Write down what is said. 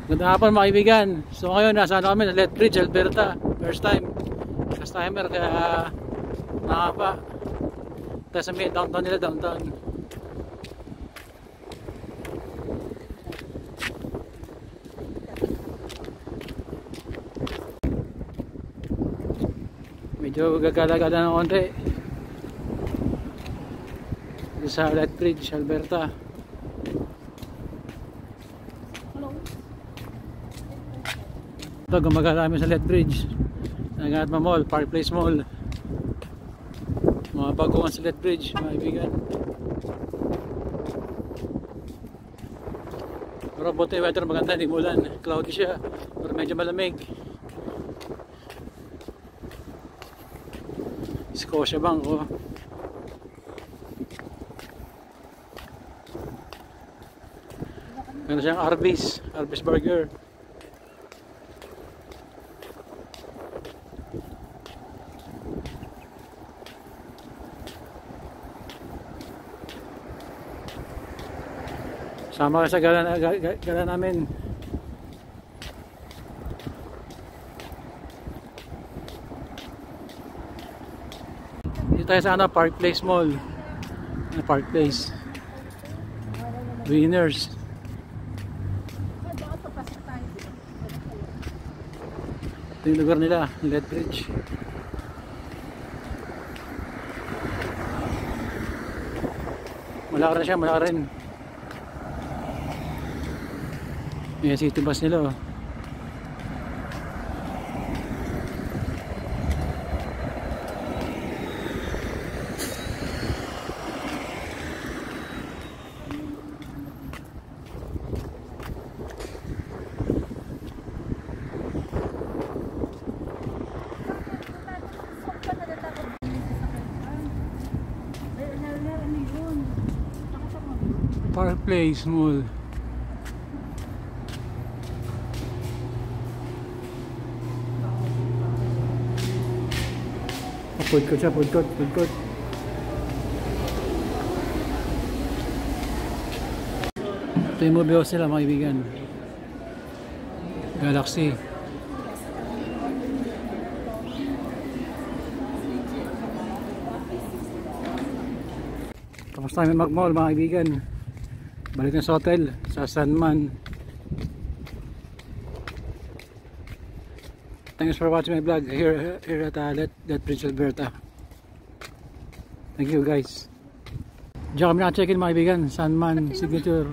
Ganda hapon mga kaibigan. So ngayon nasa kami sa Lethbridge, Alberta. First time. First timer kaya nakapa. Tayo sa may downtown nila, downtown. Medyo gagala-gala ng konti. Dito sa Lethbridge, Alberta. Ito, gumagala kami sa Lethbridge. Nagatma Mall, Park Place Mall. Mga baguhan sa Lethbridge, mga kaibigan. Pero buti weather maganda, hindi mulan. Cloudy siya, pero medyo malamig. Scotia Bank, oh. Meron siyang Arby's Burger. Sama ka sa gala namin. Dito tayo sa Park Place Mall. Park Place. Winners. Ito yung lugar nila, Lethbridge. Malaki rin siya, malaki rin. Yung city bus nila, oh. Park Place Mall. Food court siya, food court. Ito yung movie house nila mga kaibigan. Galaxy. Tapos tayo mag-mall mga kaibigan. Balik na sa hotel sa Sanman. Thanks for watching my vlog here at Lethbridge, Alberta. Thank you guys. Diyan kami naka-check-in mga kaibigan. Sanman Signature